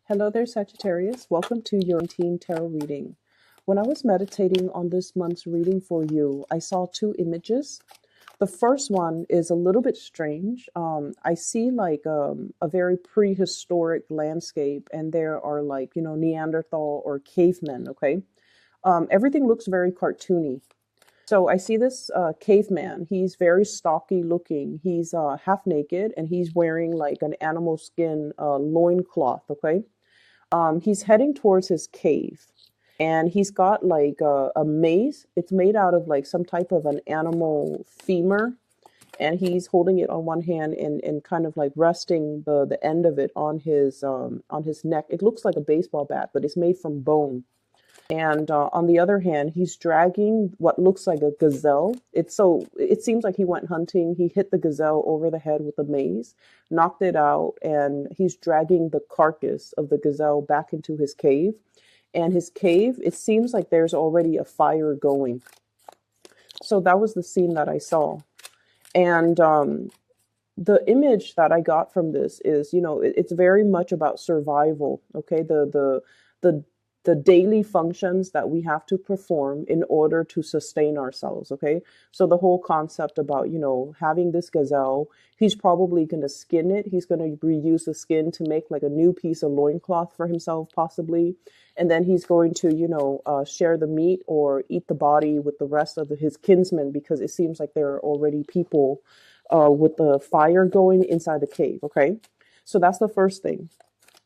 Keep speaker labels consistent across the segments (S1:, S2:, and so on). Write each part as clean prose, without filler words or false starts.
S1: Hello there, Sagittarius. Welcome to your teen tarot reading. When I was meditating on this month's reading for you, I saw two images. The first one is a little bit strange. I see like a very prehistoric landscape, and there are like, Neanderthal or cavemen, okay? Everything looks very cartoony. So I see this caveman. He's very stocky looking. He's half naked, and he's wearing like an animal skin loincloth, okay? He's heading towards his cave, and he's got like a mace. It's made out of like some type of an animal femur, and he's holding it on one hand and kind of like resting the end of it on his neck. It looks like a baseball bat, but it's made from bone. And on the other hand, he's dragging what looks like a gazelle. It seems like he went hunting. He hit the gazelle over the head with a mace, knocked it out, and he's dragging the carcass of the gazelle back into his cave. And his cave, it seems like there's already a fire going. So that was the scene that I saw. And the image that I got from this is, it's very much about survival. Okay, the daily functions that we have to perform in order to sustain ourselves. Okay, so the whole concept about having this gazelle, he's probably going to skin it. He's going to reuse the skin to make like a new piece of loincloth for himself, possibly, and then he's going to share the meat or eat the body with the rest of his kinsmen, because it seems like there are already people with the fire going inside the cave. Okay, so that's the first thing.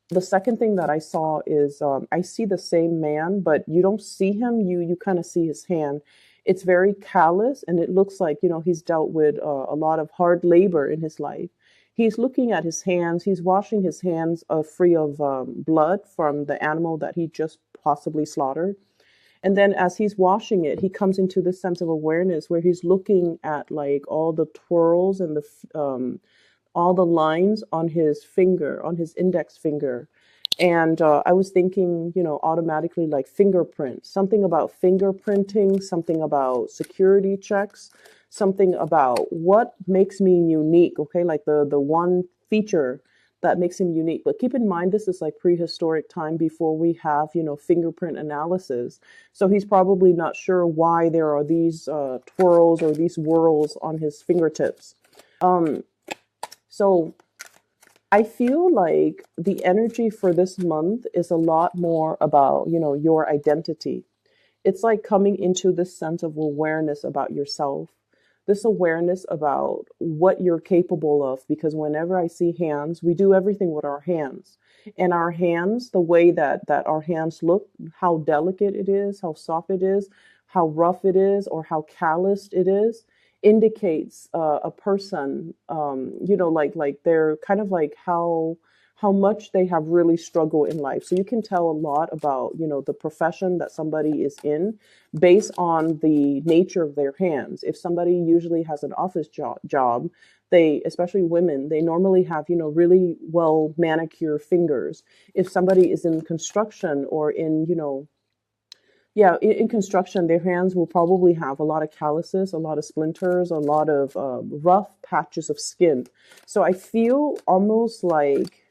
S1: The second thing that I saw is I see the same man, but you don't see him. You kind of see his hand. It's very callous, and it looks like, he's dealt with a lot of hard labor in his life. He's looking at his hands. He's washing his hands free of blood from the animal that he just possibly slaughtered. And then as he's washing it, he comes into this sense of awareness where he's looking at like all the twirls and all the lines on his finger, on his index finger. And I was thinking, automatically like fingerprints, something about fingerprinting, something about security checks, something about what makes me unique. Okay, like the one feature that makes him unique. But keep in mind, this is like prehistoric time before we have, fingerprint analysis. So he's probably not sure why there are these twirls or these whirls on his fingertips. So I feel like the energy for this month is a lot more about, your identity. It's like coming into this sense of awareness about yourself, this awareness about what you're capable of, because whenever I see hands, we do everything with our hands. And our hands, the way that our hands look, how delicate it is, how soft it is, how rough it is, or how calloused it is, indicates a person, like they're kind of like how much they have really struggled in life. So you can tell a lot about, the profession that somebody is in based on the nature of their hands. If somebody usually has an office job, they, especially women, they normally have, really well manicured fingers. If somebody is in construction or in, in construction, their hands will probably have a lot of calluses, a lot of splinters, a lot of rough patches of skin. So I feel almost like,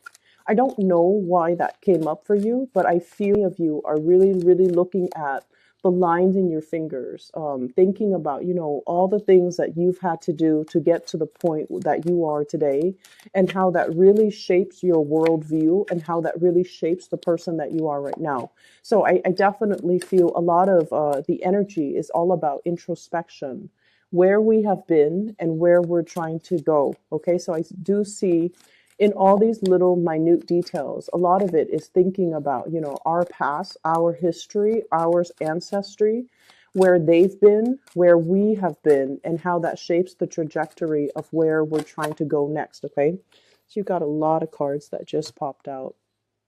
S1: I don't know why that came up for you, but I feel of you are really, really looking at the lines in your fingers, thinking about, all the things that you've had to do to get to the point that you are today, and how that really shapes your worldview and how that really shapes the person that you are right now. So I definitely feel a lot of the energy is all about introspection, where we have been and where we're trying to go. Okay, so I do see in all these little minute details, a lot of it is thinking about, our past, our history, our ancestry, where they've been, where we have been, and how that shapes the trajectory of where we're trying to go next. Okay, so you've got a lot of cards that just popped out.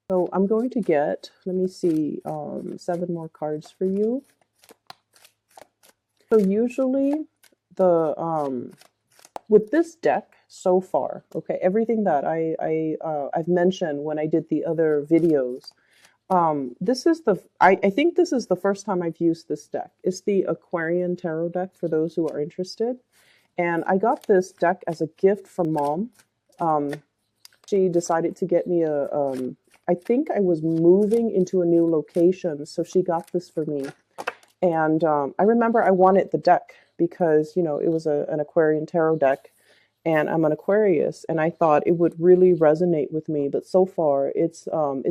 S1: So I'm going to get, let me see, 7 more cards for you. So usually with this deck so far, okay, everything that I've mentioned when I did the other videos, this is I think this is the first time I've used this deck. It's the Aquarian Tarot deck for those who are interested. And I got this deck as a gift from Mom. She decided to get me I think I was moving into a new location, so she got this for me. And I remember I wanted the deck because, it was an Aquarian tarot deck, and I'm an Aquarius, and I thought it would really resonate with me. But so far, it's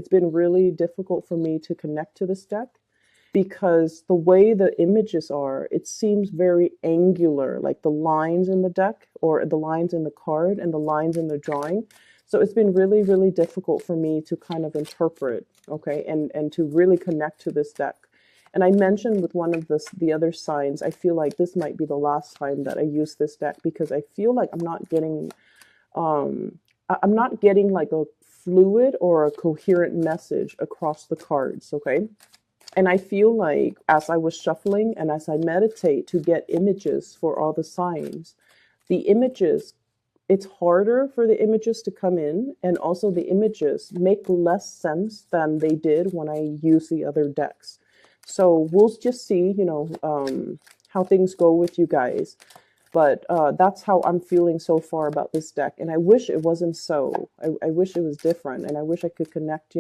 S1: been really difficult for me to connect to this deck because the way the images are, it seems very angular, like the lines in the deck or the lines in the card and the lines in the drawing. So it's been really, really difficult for me to kind of interpret, okay, and to really connect to this deck. And I mentioned with one of the other signs, I feel like this might be the last time that I use this deck because I feel like I'm not getting like a fluid or a coherent message across the cards, okay? And I feel like as I was shuffling and as I meditate to get images for all the signs, the images, it's harder for the images to come in, and also the images make less sense than they did when I use the other decks. So we'll just see, how things go with you guys. But that's how I'm feeling so far about this deck. And I wish it wasn't so. I wish it was different. And I wish I could connect,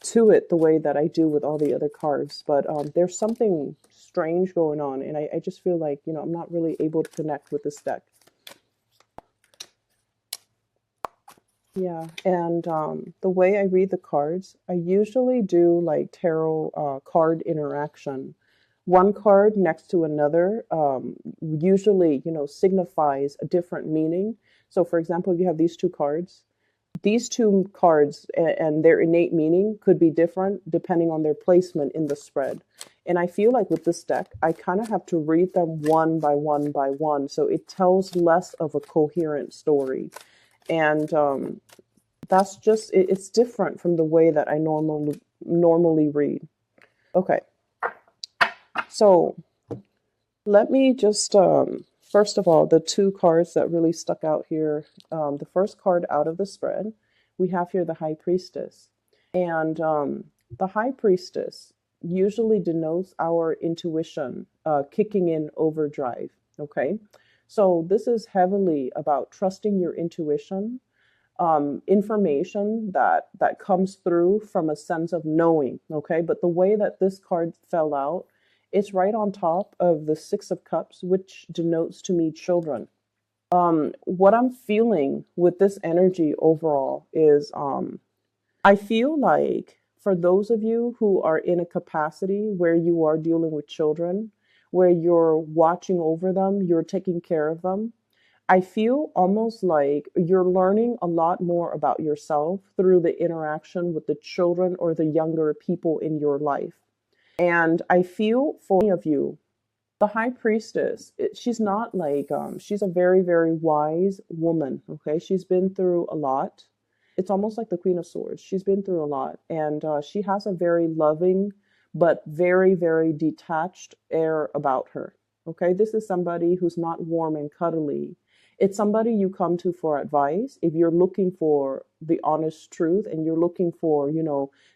S1: to it the way that I do with all the other cards. But there's something strange going on. And I just feel like, I'm not really able to connect with this deck. Yeah, and the way I read the cards, I usually do like tarot card interaction. One card next to another usually, signifies a different meaning. So, for example, if you have these two cards and their innate meaning could be different depending on their placement in the spread. And I feel like with this deck, I kind of have to read them one by one by one. So it tells less of a coherent story. And that's just, it's different from the way that I normally read. Okay. So let me just, first of all, the two cards that really stuck out here, the first card out of the spread, we have here the High Priestess. And the High Priestess usually denotes our intuition kicking in overdrive, okay? So this is heavily about trusting your intuition, information that comes through from a sense of knowing, okay? But the way that this card fell out, it's right on top of the Six of Cups, which denotes to me children. What I'm feeling with this energy overall is I feel like for those of you who are in a capacity where you are dealing with children, where you're watching over them, you're taking care of them, I feel almost like you're learning a lot more about yourself through the interaction with the children or the younger people in your life. And I feel for many of you, the High Priestess, she's not like, she's a very, very wise woman, okay? She's been through a lot. It's almost like the Queen of Swords. She's been through a lot. And she has a very loving, but very, very detached air about her, okay? This is somebody who's not warm and cuddly. It's somebody you come to for advice if you're looking for the honest truth and you're looking for,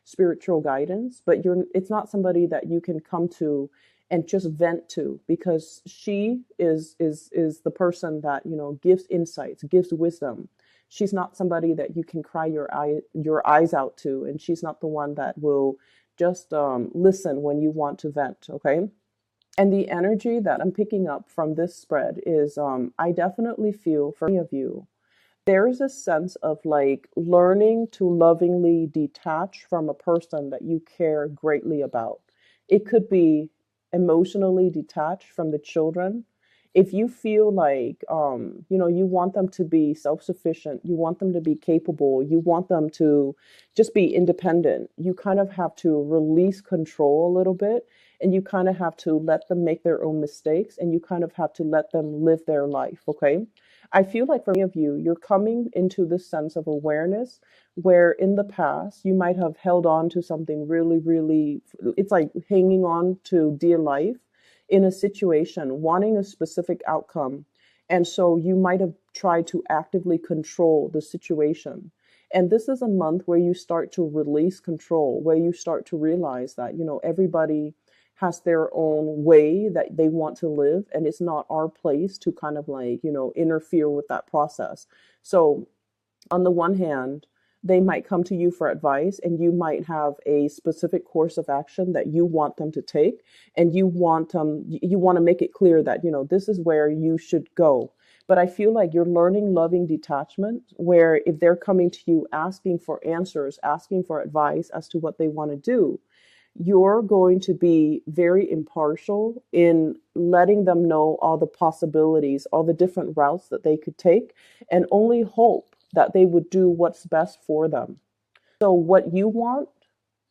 S1: spiritual guidance, but it's not somebody that you can come to and just vent to, because she is the person that, gives insights, gives wisdom. She's not somebody that you can cry your eyes out to, and she's not the one that will just listen when you want to vent, okay? And the energy that I'm picking up from this spread is I definitely feel for many of you, there is a sense of like learning to lovingly detach from a person that you care greatly about. It could be emotionally detached from the children. If you feel like, you want them to be self-sufficient, you want them to be capable, you want them to just be independent, you kind of have to release control a little bit, and you kind of have to let them make their own mistakes, and you kind of have to let them live their life, okay? I feel like for many of you, you're coming into this sense of awareness where in the past you might have held on to something really, really, it's like hanging on to dear life in a situation, wanting a specific outcome. And so you might have tried to actively control the situation. And this is a month where you start to release control, where you start to realize that, everybody has their own way that they want to live, and it's not our place to kind of like, interfere with that process. So on the one hand, They might come to you for advice, and you might have a specific course of action that you want them to take, and you want to make it clear that, this is where you should go. But I feel like you're learning loving detachment, where if they're coming to you asking for answers, asking for advice as to what they want to do, you're going to be very impartial in letting them know all the possibilities, all the different routes that they could take, and only hope that they would do what's best for them. So, what you want,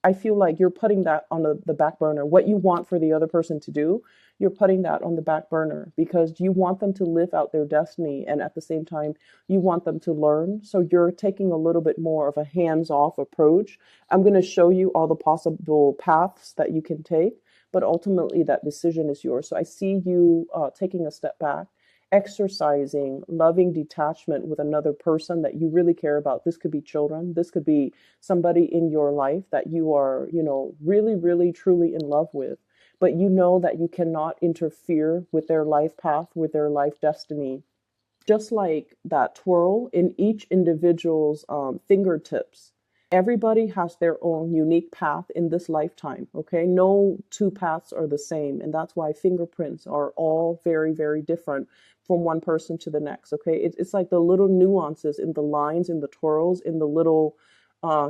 S1: I feel like you're putting that on the back burner. What you want for the other person to do, you're putting that on the back burner because you want them to live out their destiny. And at the same time, you want them to learn. So you're taking a little bit more of a hands off approach. I'm going to show you all the possible paths that you can take, but ultimately that decision is yours. So I see you taking a step back, exercising loving detachment with another person that you really care about. This could be children. This could be somebody in your life that you are, really, really, truly in love with. But you know that you cannot interfere with their life path, with their life destiny. Just like that twirl in each individual's fingertips. Everybody has their own unique path in this lifetime, okay? No two paths are the same. And that's why fingerprints are all very, very different from one person to the next, okay? It's like the little nuances in the lines, in the twirls, in the little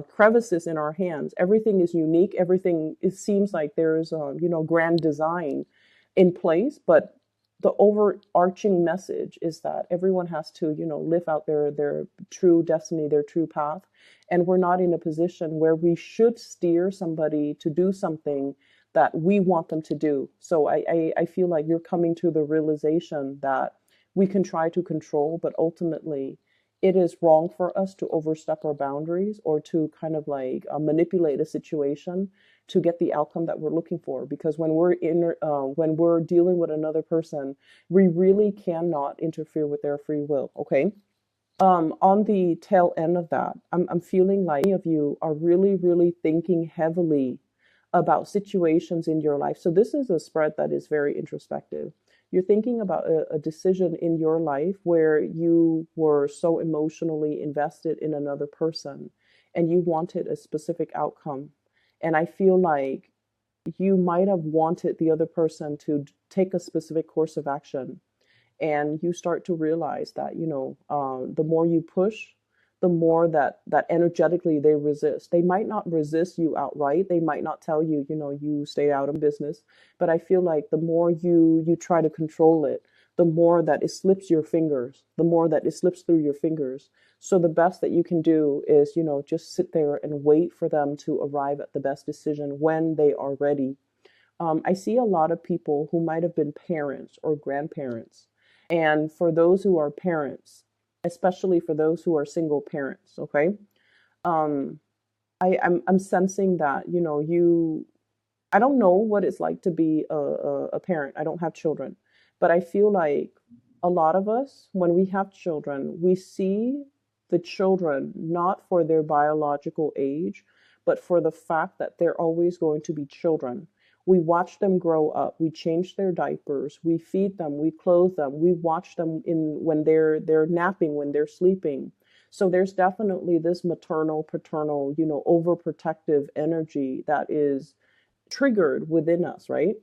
S1: crevices in our hands. Everything is unique. Everything, it seems like there's, grand design in place, but the overarching message is that everyone has to, live out their true destiny, their true path. And we're not in a position where we should steer somebody to do something that we want them to do. So I feel like you're coming to the realization that we can try to control, but ultimately it is wrong for us to overstep our boundaries or to kind of like manipulate a situation to get the outcome that we're looking for. Because when we're dealing with another person, we really cannot interfere with their free will. Okay. On the tail end of that, I'm feeling like many of you are really, really thinking heavily about situations in your life. So this is a spread that is very introspective. You're thinking about a decision in your life where you were so emotionally invested in another person and you wanted a specific outcome. And I feel like you might have wanted the other person to take a specific course of action, and you start to realize that the more you push, the more that energetically they resist. They might not resist you outright. They might not tell you, you stay out of business. But I feel like the more you try to control it, the more that it slips your fingers, the more that it slips through your fingers. So the best that you can do is, just sit there and wait for them to arrive at the best decision when they are ready. I see a lot of people who might have been parents or grandparents. And for those who are parents, especially for those who are single parents, okay? Um, I'm sensing that, I don't know what it's like to be a parent. I don't have children, but I feel like a lot of us, when we have children, we see the children not for their biological age, but for the fact that they're always going to be children. We watch them grow up. We change their diapers. We feed them. We clothe them. We watch them in when they're napping, when they're sleeping. So there's definitely this maternal, paternal, overprotective energy that is triggered within us, right?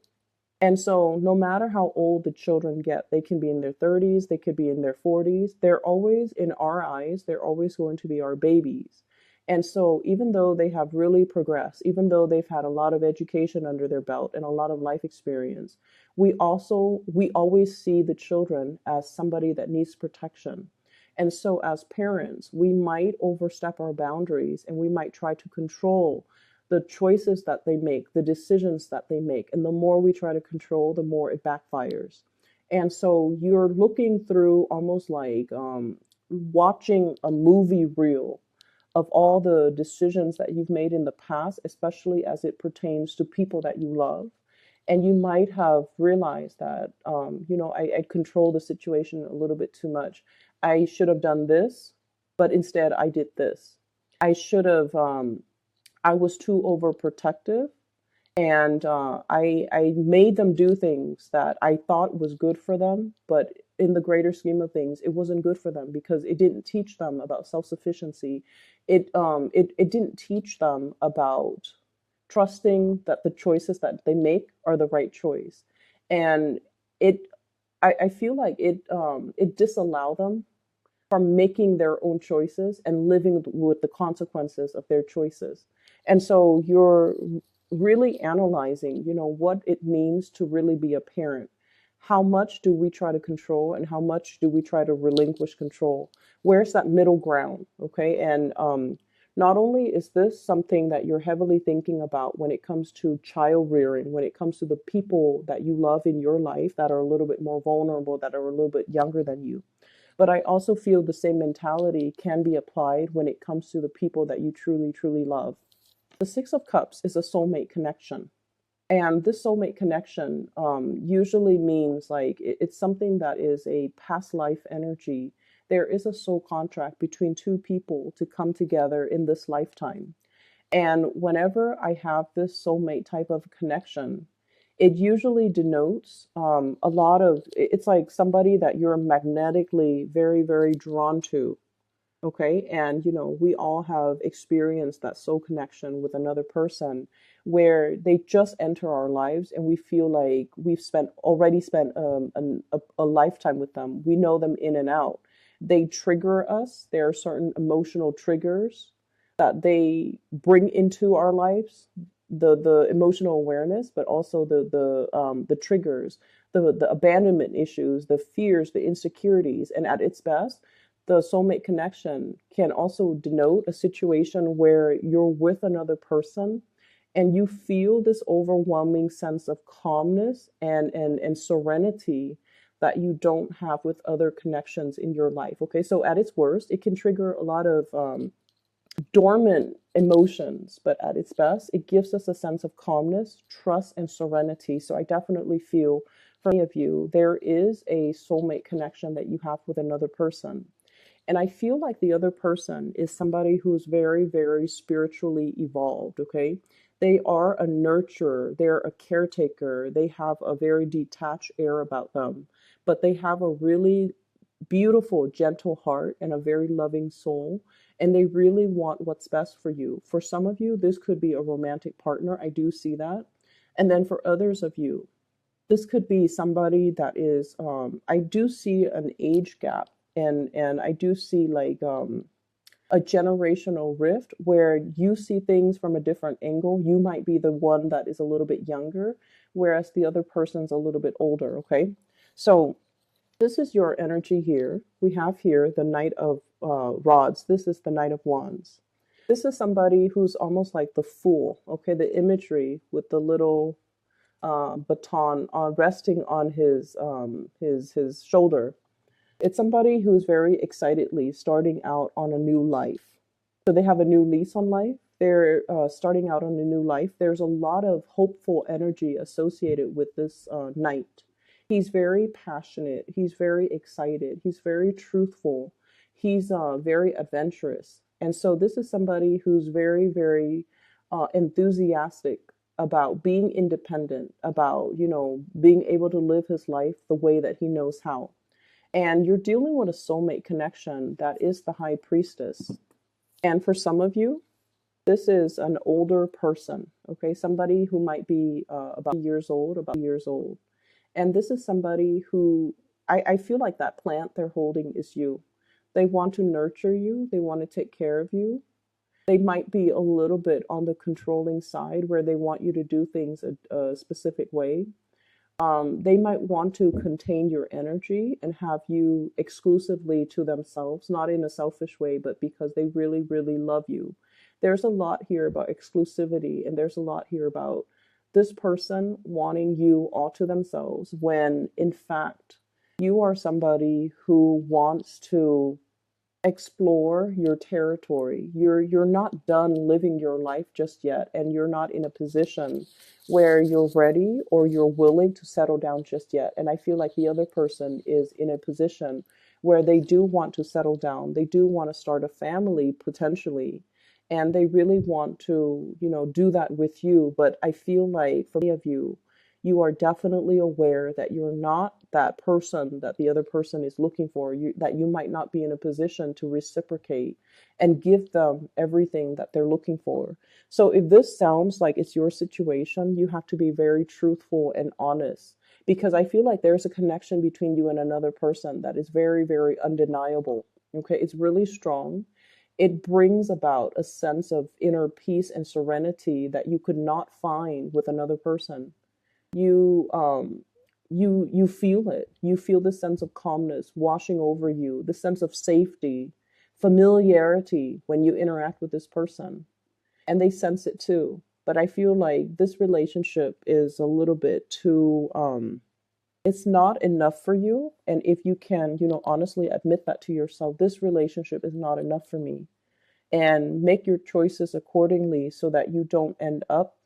S1: And so no matter how old the children get, they can be in their 30s, they could be in their 40s, they're always, in our eyes, they're always going to be our babies. And so even though they have really progressed, even though they've had a lot of education under their belt and a lot of life experience, we always see the children as somebody that needs protection. And so as parents, we might overstep our boundaries and we might try to control the choices that they make, the decisions that they make. And the more we try to control, the more it backfires. And so you're looking through almost like watching a movie reel of all the decisions that you've made in the past, especially as it pertains to people that you love. And you might have realized that, I controlled the situation a little bit too much. I should have done this, but instead I did this. I should have, I was too overprotective, and I made them do things that I thought was good for them, but in the greater scheme of things, it wasn't good for them because it didn't teach them about self-sufficiency. It didn't teach them about trusting that the choices that they make are the right choice. And it I feel like it disallowed them from making their own choices and living with the consequences of their choices. And so you're really analyzing, what it means to really be a parent. How much do we try to control and how much do we try to relinquish control? Where's that middle ground? Okay. And not only is this something that you're heavily thinking about when it comes to child rearing, when it comes to the people that you love in your life that are a little bit more vulnerable, that are a little bit younger than you, but I also feel the same mentality can be applied when it comes to the people that you truly, truly love. The Six of Cups is a soulmate connection. And this soulmate connection usually means like it's something that is a past life energy. There is a soul contract between two people to come together in this lifetime. And whenever I have this soulmate type of connection, it usually denotes a lot of, it's like somebody that you're magnetically very, very drawn to. Okay. And, we all have experienced that soul connection with another person where they just enter our lives and we feel like we've already spent a lifetime with them. We know them in and out. They trigger us. There are certain emotional triggers that they bring into our lives, the emotional awareness, but also the triggers, the abandonment issues, the fears, the insecurities. And at its best, the soulmate connection can also denote a situation where you're with another person and you feel this overwhelming sense of calmness and serenity that you don't have with other connections in your life. Okay, so at its worst, it can trigger a lot of dormant emotions, but at its best, it gives us a sense of calmness, trust, and serenity. So I definitely feel for many of you, there is a soulmate connection that you have with another person. And I feel like the other person is somebody who's very, very spiritually evolved, okay? They are a nurturer, they're a caretaker, they have a very detached air about them, but they have a really beautiful, gentle heart and a very loving soul. And they really want what's best for you. For some of you, this could be a romantic partner. I do see that. And then for others of you, this could be somebody that is, I do see an age gap and I do see like a generational rift where you see things from a different angle. You might be the one that is a little bit younger, whereas the other person's a little bit older, okay? So this is your energy here. We have here the Knight of Rods. This is the Knight of Wands. This is somebody who's almost like the Fool, okay? The imagery with the little baton resting on his shoulder. It's somebody who's very excitedly starting out on a new life. So they have a new lease on life. They're starting out on a new life. There's a lot of hopeful energy associated with this knight. He's very passionate. He's very excited. He's very truthful. He's very adventurous. And so this is somebody who's very, very enthusiastic about being independent, about, being able to live his life the way that he knows how. And you're dealing with a soulmate connection that is the high priestess. And for some of you, this is an older person, okay? Somebody who might be about years old. And this is somebody who, I feel like that plant they're holding is you. They want to nurture you. They want to take care of you. They might be a little bit on the controlling side where they want you to do things a specific way. They might want to contain your energy and have you exclusively to themselves, not in a selfish way, but because they really, really love you. There's a lot here about exclusivity, and there's a lot here about this person wanting you all to themselves when, in fact, you are somebody who wants to explore your territory. You're not done living your life just yet, and you're not in a position where you're ready or you're willing to settle down just yet. And I feel like the other person is in a position where they do want to settle down. They do want to start a family potentially, and they really want to, do that with you. But I feel like for many of you, You are definitely aware that you're not that person that the other person is looking for, that you might not be in a position to reciprocate and give them everything that they're looking for. So if this sounds like it's your situation, you have to be very truthful and honest, because I feel like there's a connection between you and another person that is very, very undeniable. Okay, it's really strong. It brings about a sense of inner peace and serenity that you could not find with another person. You feel it. You feel the sense of calmness washing over you, the sense of safety, familiarity when you interact with this person, and they sense it too. But I feel like this relationship is a little bit too it's not enough for you. And if you can, honestly admit that to yourself, this relationship is not enough for me, and make your choices accordingly so that you don't end up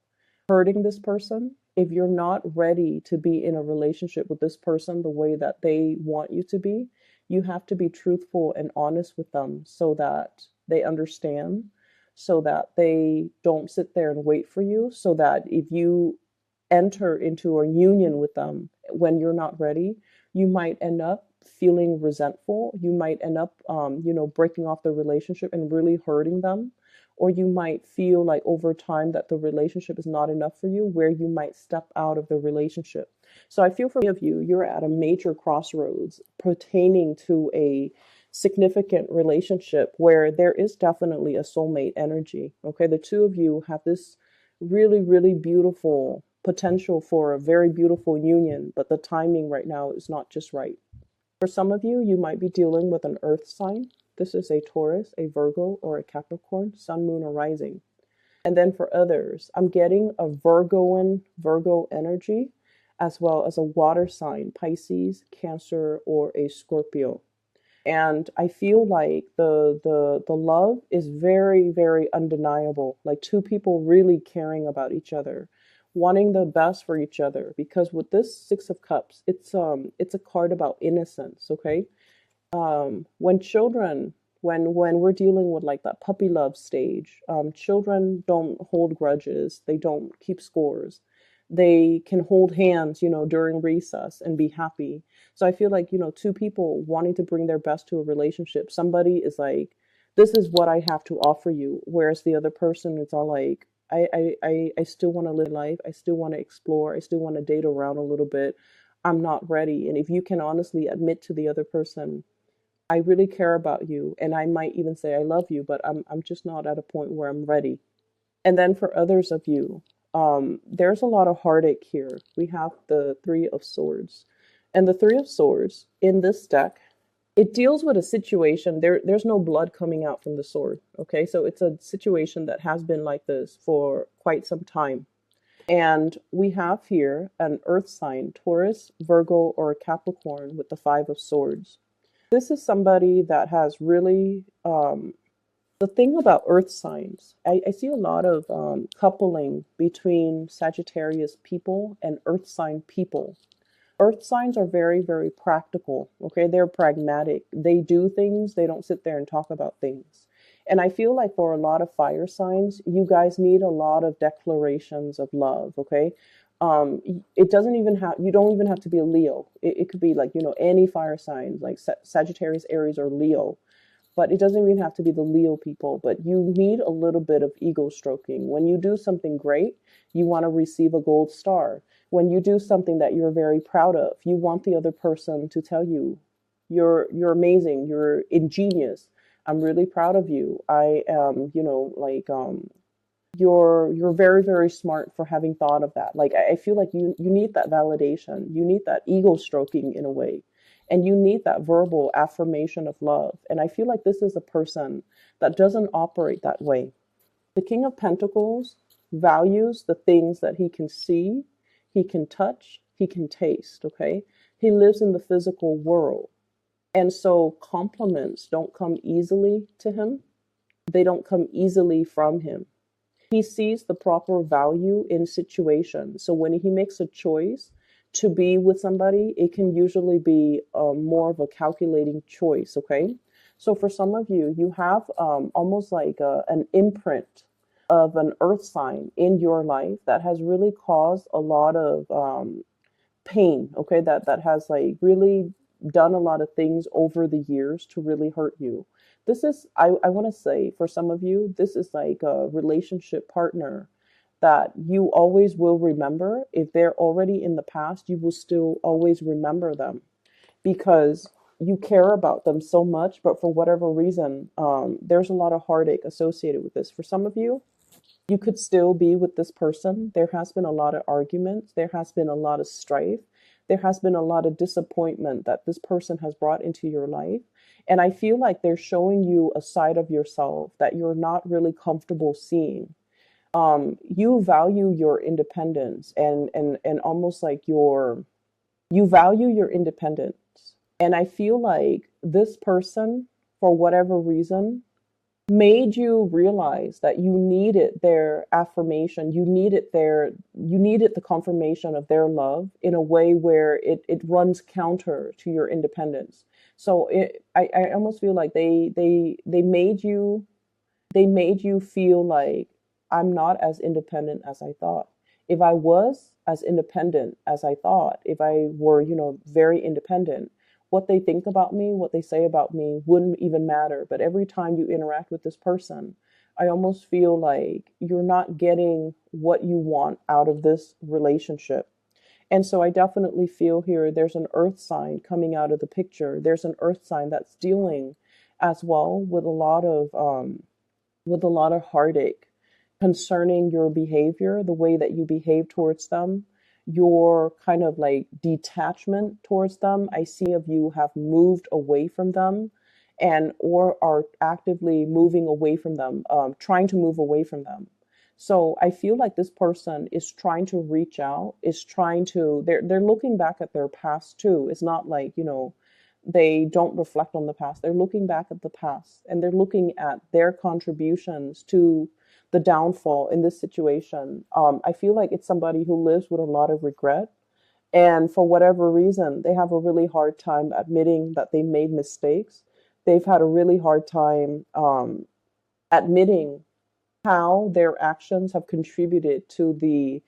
S1: hurting this person. If you're not ready to be in a relationship with this person the way that they want you to be, you have to be truthful and honest with them so that they understand, so that they don't sit there and wait for you, so that if you enter into a union with them when you're not ready, you might end up feeling resentful. You might end up, breaking off the relationship and really hurting them. Or you might feel like over time that the relationship is not enough for you, where you might step out of the relationship. So I feel for many of you, you're at a major crossroads pertaining to a significant relationship where there is definitely a soulmate energy. Okay, the two of you have this really, really beautiful potential for a very beautiful union, but the timing right now is not just right. For some of you, you might be dealing with an earth sign. This is a Taurus, a Virgo, or a Capricorn, sun, moon, or rising. And then for others, I'm getting a Virgo energy, as well as a water sign, Pisces, Cancer, or a Scorpio. And I feel like the love is very, very undeniable. Like two people really caring about each other, wanting the best for each other. Because with this Six of Cups, it's a card about innocence. Okay, when children, when we're dealing with like that puppy love stage, children don't hold grudges, they don't keep scores, they can hold hands, during recess and be happy. So I feel like, two people wanting to bring their best to a relationship, somebody is like, this is what I have to offer you, whereas the other person is all like, I still want to live life, I still want to explore, I still want to date around a little bit, I'm not ready. And if you can honestly admit to the other person, I really care about you, and I might even say I love you, but I'm just not at a point where I'm ready. And then for others of you, there's a lot of heartache here. We have the Three of Swords. And the Three of Swords in this deck, it deals with a situation. There's no blood coming out from the sword. Okay, so it's a situation that has been like this for quite some time. And we have here an earth sign, Taurus, Virgo, or a Capricorn with the Five of Swords. This is somebody that has really, the thing about earth signs, I see a lot of coupling between Sagittarius people and earth sign people. Earth signs are very, very practical. Okay, they're pragmatic. They do things, they don't sit there and talk about things. And I feel like for a lot of fire signs, you guys need a lot of declarations of love. Okay, it doesn't even have, you don't even have to be a Leo. It could be like, any fire signs like Sagittarius, Aries, or Leo. But it doesn't even have to be the Leo people, but you need a little bit of ego stroking. When you do something great, you want to receive a gold star. When you do something that you're very proud of, you want the other person to tell you, you're amazing, you're ingenious, I'm really proud of you. I am, you're very, very smart for having thought of that. Like I feel like you need that validation. You need that ego stroking in a way. And you need that verbal affirmation of love. And I feel like this is a person that doesn't operate that way. The King of Pentacles values the things that he can see, he can touch, he can taste, okay? He lives in the physical world. And so compliments don't come easily to him. They don't come easily from him. He sees the proper value in situations. So when he makes a choice to be with somebody, it can usually be more of a calculating choice, okay? So for some of you, you have almost like an imprint of an earth sign in your life that has really caused a lot of pain, okay, that has like really done a lot of things over the years to really hurt you. This is, I want to say, for some of you, this is like a relationship partner that you always will remember. If they're already in the past, you will still always remember them because you care about them so much. But for whatever reason, there's a lot of heartache associated with this. For some of you, you could still be with this person. There has been a lot of arguments. There has been a lot of strife. There has been a lot of disappointment that this person has brought into your life. And I feel like they're showing you a side of yourself that you're not really comfortable seeing. You value your independence and almost like you value your independence. And I feel like this person, for whatever reason, made you realize that you needed their affirmation, you needed the confirmation of their love in a way where it runs counter to your independence. So I almost feel like they made you feel like I'm not as independent as I thought. If I was as independent as I thought, if I were, very independent, what they think about me, what they say about me wouldn't even matter. But every time you interact with this person, I almost feel like you're not getting what you want out of this relationship. And so I definitely feel here there's an earth sign coming out of the picture. There's an earth sign that's dealing as well with a lot of heartache concerning your behavior, the way that you behave towards them, your kind of like detachment towards them. I see of you have moved away from them and or are actively moving away from them, trying to move away from them. So I feel like this person is trying to reach out, is trying to, they're looking back at their past too. It's not like, they don't reflect on the past. They're looking back at the past and they're looking at their contributions to the downfall in this situation. I feel like it's somebody who lives with a lot of regret. And for whatever reason, they have a really hard time admitting that they made mistakes. They've had a really hard time admitting how their actions have contributed to the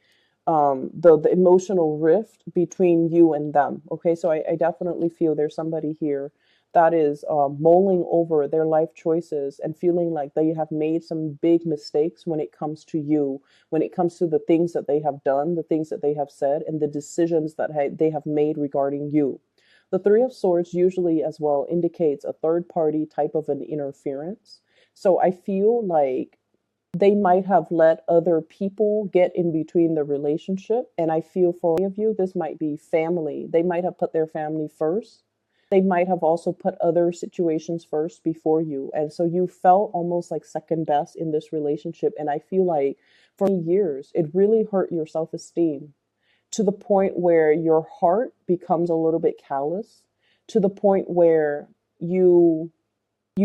S1: emotional rift between you and them. Okay, so I definitely feel there's somebody here that is mulling over their life choices and feeling like they have made some big mistakes when it comes to you, when it comes to the things that they have done, the things that they have said, and the decisions that they have made regarding you. The Three of Swords usually as well indicates a third party type of an interference. So I feel like they might have let other people get in between the relationship. And I feel for many of you, this might be family. They might have put their family first. They might have also put other situations first before you. And so you felt almost like second best in this relationship. And I feel like for years, it really hurt your self esteem to the point where your heart becomes a little bit callous, to the point where you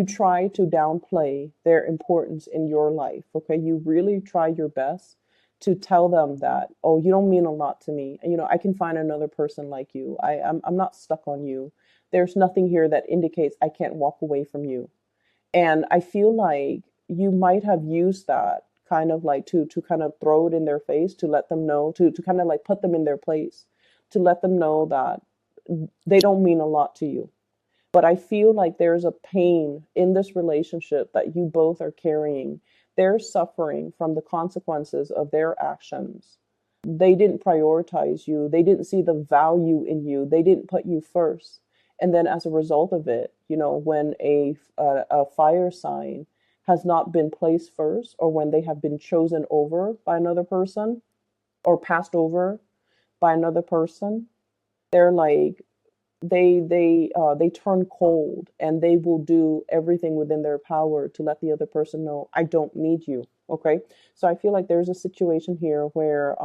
S1: try to downplay their importance in your life. Okay, you really try your best to tell them that, oh, you don't mean a lot to me. I can find another person like you. I'm not stuck on you. There's nothing here that indicates I can't walk away from you. And I feel like you might have used that kind of like to kind of throw it in their face, to let them know, to kind of like put them in their place, to let them know that they don't mean a lot to you. But I feel like there's a pain in this relationship that you both are carrying. They're suffering from the consequences of their actions. They didn't prioritize you. They didn't see the value in you. They didn't put you first. And then as a result of it, when a fire sign has not been placed first, or when they have been chosen over by another person or passed over by another person, they're like, they turn cold and they will do everything within their power to let the other person know, I don't need you. Okay, so I feel like there's a situation here where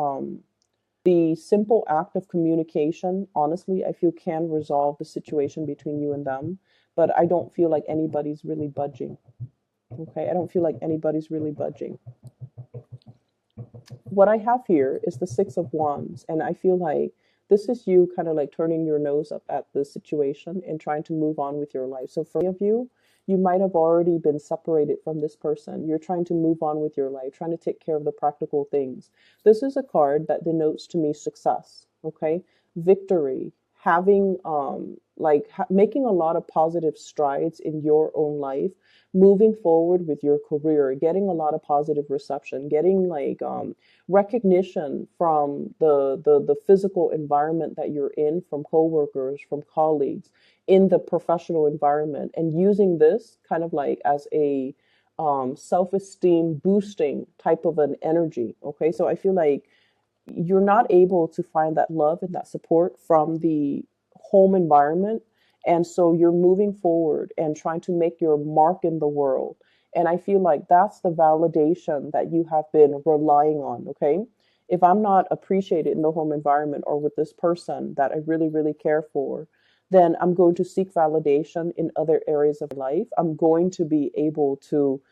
S1: the simple act of communication, honestly, I feel can resolve the situation between you and them. But I don't feel like anybody's really budging. Okay, I don't feel like anybody's really budging. What I have here is the Six of Wands, and I feel like this is you kind of like turning your nose up at the situation and trying to move on with your life. So for many of you, You might have already been separated from this person. You're trying to move on with your life, trying to take care of the practical things. This is a card that denotes to me success, okay? Victory, having making a lot of positive strides in your own life, moving forward with your career, getting a lot of positive reception, getting recognition from the physical environment that you're in, from coworkers, from colleagues, in the professional environment, and using this kind of like as a self-esteem boosting type of an energy. Okay, so I feel like you're not able to find that love and that support from the home environment. And so you're moving forward and trying to make your mark in the world. And I feel like that's the validation that you have been relying on. Okay. If I'm not appreciated in the home environment or with this person that I really, really care for, then I'm going to seek validation in other areas of life. I'm going to be able to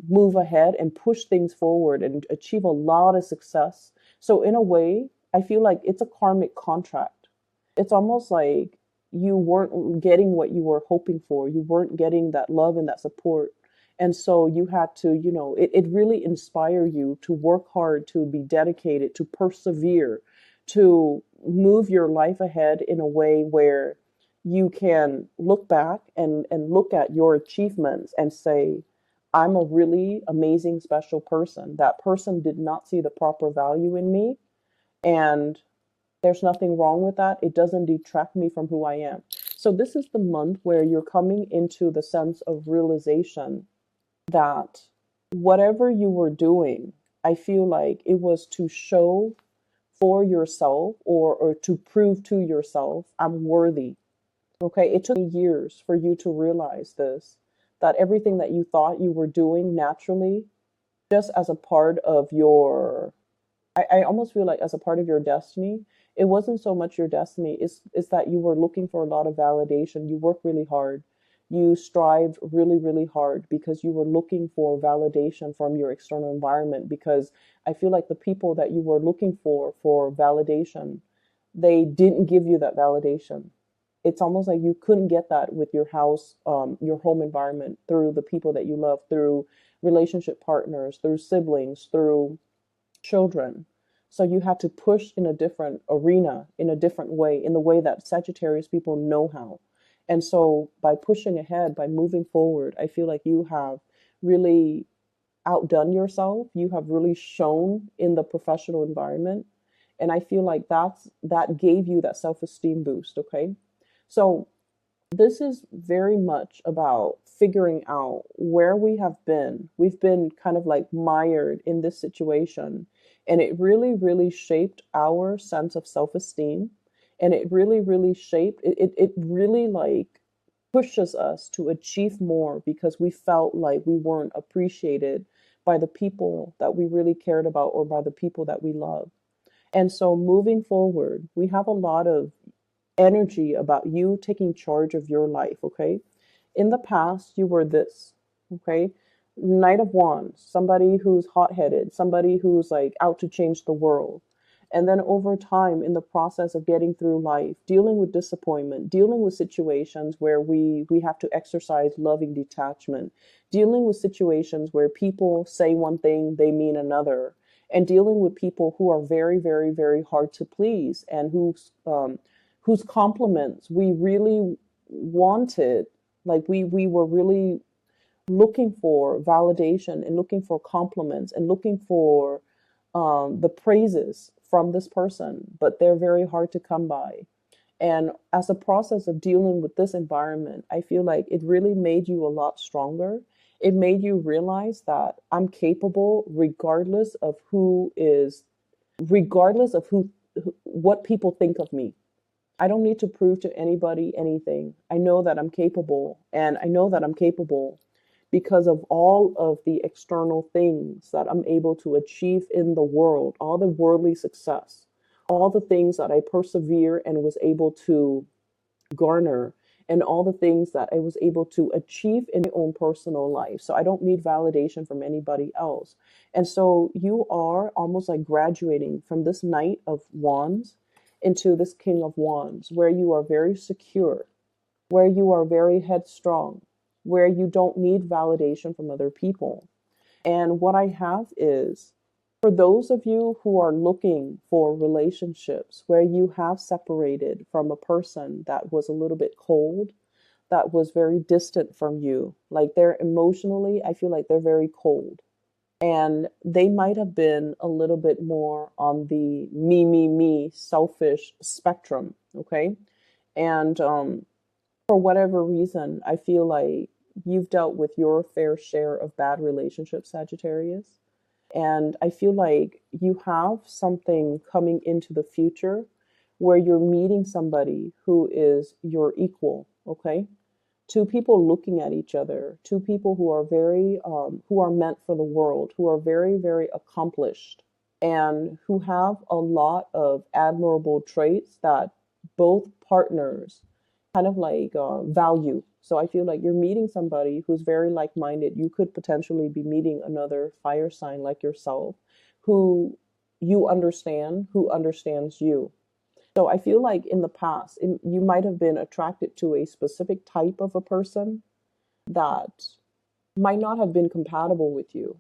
S1: move ahead and push things forward and achieve a lot of success. So in a way, I feel like it's a karmic contract. It's almost like you weren't getting what you were hoping for. You weren't getting that love and that support. And so you had to, it really inspired you to work hard, to be dedicated, to persevere, to move your life ahead in a way where you can look back and look at your achievements and say, I'm a really amazing, special person. That person did not see the proper value in me. And there's nothing wrong with that. It doesn't detract me from who I am. So this is the month where you're coming into the sense of realization that whatever you were doing, I feel like it was to show for yourself or to prove to yourself, I'm worthy. Okay, it took years for you to realize this, that everything that you thought you were doing naturally, just as a part of your, I almost feel like as a part of your destiny, it wasn't so much your destiny, it's that you were looking for a lot of validation. You worked really hard. You strived really, really hard because you were looking for validation from your external environment. Because I feel like the people that you were looking for validation, they didn't give you that validation. It's almost like you couldn't get that with your house, your home environment, through the people that you love, through relationship partners, through siblings, through children. So you had to push in a different arena, in a different way, in the way that Sagittarius people know how. And so by pushing ahead, by moving forward, I feel like you have really outdone yourself. You have really shown in the professional environment. And I feel like that gave you that self-esteem boost. Okay. So this is very much about figuring out where we have been. We've been kind of like mired in this situation, and it really, really shaped our sense of self-esteem. And it really, really it really like pushes us to achieve more because we felt like we weren't appreciated by the people that we really cared about or by the people that we love. And so moving forward, we have a lot of energy about you taking charge of your life, okay? In the past, you were this, okay? Knight of Wands, somebody who's hot-headed, somebody who's like out to change the world. And then over time, in the process of getting through life, dealing with disappointment, dealing with situations where we have to exercise loving detachment, dealing with situations where people say one thing, they mean another, and dealing with people who are very, very, very hard to please and whose compliments we really wanted, like we were really looking for validation and looking for compliments and looking for the praises from this person, but they're very hard to come by. And as a process of dealing with this environment, I feel like it really made you a lot stronger. It made you realize that I'm capable regardless of what people think of me. I don't need to prove to anybody anything. I know that I'm capable, and I know that I'm capable because of all of the external things that I'm able to achieve in the world, all the worldly success, all the things that I persevere and was able to garner, and all the things that I was able to achieve in my own personal life. So I don't need validation from anybody else. And so you are almost like graduating from this Knight of Wands into this King of Wands, where you are very secure, where you are very headstrong, where you don't need validation from other people. And what I have is, for those of you who are looking for relationships where you have separated from a person that was a little bit cold, that was very distant from you, like they're emotionally, I feel like they're very cold. And they might have been a little bit more on the me, selfish spectrum. Okay. And for whatever reason, I feel like you've dealt with your fair share of bad relationships, Sagittarius. And I feel like you have something coming into the future where you're meeting somebody who is your equal. Okay. Two people looking at each other, two people who are who are meant for the world, who are very, very accomplished, and who have a lot of admirable traits that both partners kind of like value. So I feel like you're meeting somebody who's very like-minded. You could potentially be meeting another fire sign like yourself, who you understand, who understands you. So I feel like in the past, you might have been attracted to a specific type of a person that might not have been compatible with you.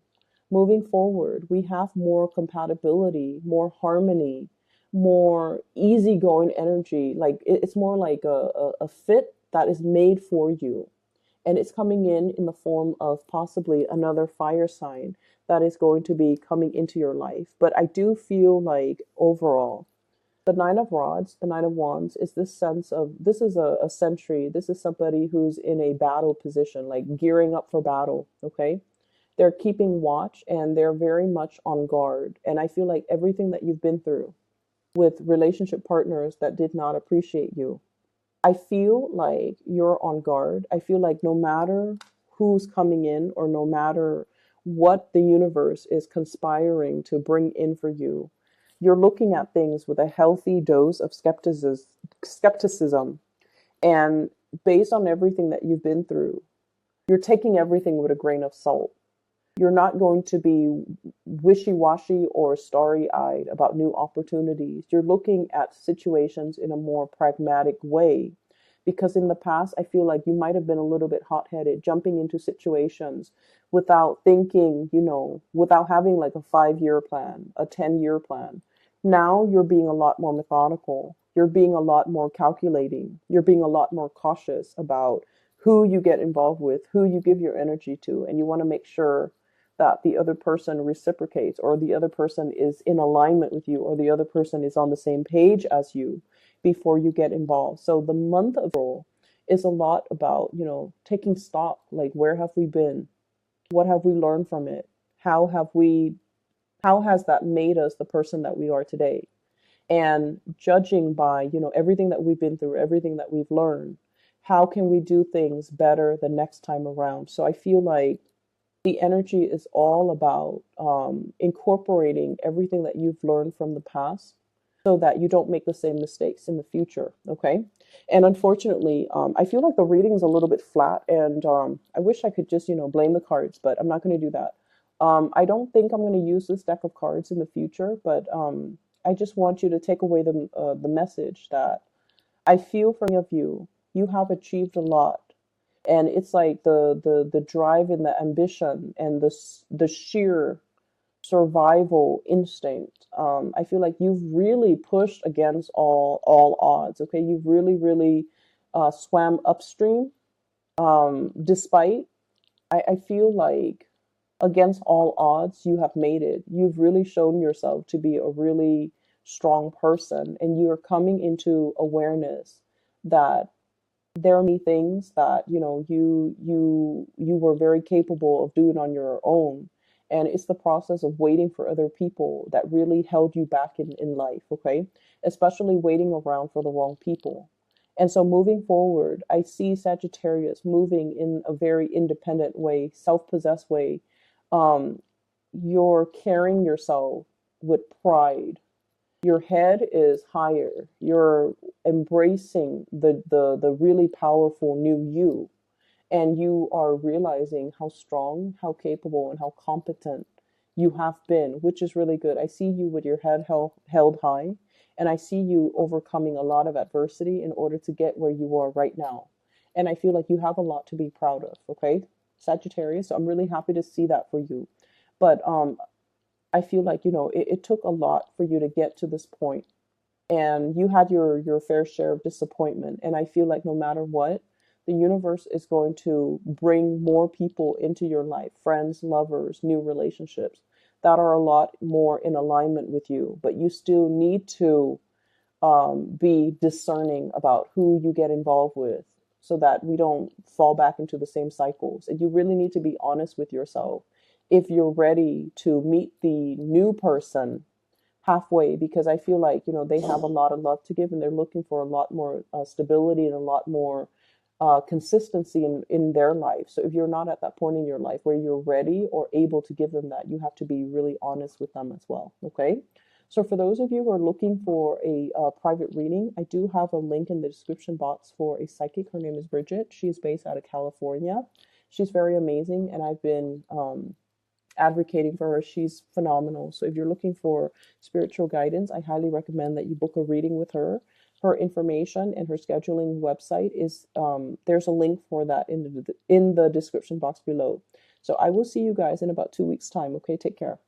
S1: Moving forward, we have more compatibility, more harmony, more easygoing energy. Like it's more like a fit that is made for you. And it's coming in the form of possibly another fire sign that is going to be coming into your life. But I do feel like overall, the Nine of Rods, the Nine of Wands, is this sense of this is a sentry. This is somebody who's in a battle position, like gearing up for battle. Okay. They're keeping watch and they're very much on guard. And I feel like everything that you've been through with relationship partners that did not appreciate you, I feel like you're on guard. I feel like no matter who's coming in or no matter what the universe is conspiring to bring in for you, you're looking at things with a healthy dose of skepticism. And based on everything that you've been through, you're taking everything with a grain of salt. You're not going to be wishy-washy or starry-eyed about new opportunities. You're looking at situations in a more pragmatic way. Because in the past, I feel like you might have been a little bit hot-headed, jumping into situations without thinking, without having like a 5-year plan, a 10-year plan. Now you're being a lot more methodical. You're being a lot more calculating. You're being a lot more cautious about who you get involved with, who you give your energy to, and you want to make sure that the other person reciprocates or the other person is in alignment with you or the other person is on the same page as you before you get involved. So the month of April is a lot about, taking stock, like where have we been? What have we learned from it? How has that made us the person that we are today? And judging by, everything that we've been through, everything that we've learned, how can we do things better the next time around? So I feel like the energy is all about incorporating everything that you've learned from the past so that you don't make the same mistakes in the future. Okay. And unfortunately, I feel like the reading is a little bit flat and I wish I could just, blame the cards, but I'm not going to do that. I don't think I'm going to use this deck of cards in the future, but I just want you to take away the message that I feel from of you. You have achieved a lot, and it's like the drive and the ambition and the sheer survival instinct. I feel like you've really pushed against all odds. Okay, you've really swam upstream. Despite I feel like against all odds, you have made it. You've really shown yourself to be a really strong person, and you are coming into awareness that there are many things that you were very capable of doing on your own, and it's the process of waiting for other people that really held you back in life. Okay, especially waiting around for the wrong people. And so moving forward, I see Sagittarius moving in a very independent way, self-possessed way. um, you're carrying yourself with pride. Your head is higher. You're embracing the really powerful new you. And you are realizing how strong, how capable, and how competent you have been, which is really good. I see you with your head held high, and I see you overcoming a lot of adversity in order to get where you are right now. And I feel like you have a lot to be proud of, okay, Sagittarius? So I'm really happy to see that for you. But I feel like, it took a lot for you to get to this point, and you had your fair share of disappointment. And I feel like no matter what, the universe is going to bring more people into your life, friends, lovers, new relationships that are a lot more in alignment with you. But you still need to be discerning about who you get involved with, so that we don't fall back into the same cycles. And you really need to be honest with yourself if you're ready to meet the new person halfway, because I feel like, they have a lot of love to give, and they're looking for a lot more stability and a lot more consistency in their life. So if you're not at that point in your life where you're ready or able to give them that, you have to be really honest with them as well. Okay. So for those of you who are looking for a private reading, I do have a link in the description box for a psychic. Her name is Bridget. She's based out of California. She's very amazing, and I've been advocating for her. She's phenomenal. So if you're looking for spiritual guidance, I highly recommend that you book a reading with her. Her information and her scheduling website is there's a link for that in the description box below. So I will see you guys in about 2 weeks time. Okay, take care.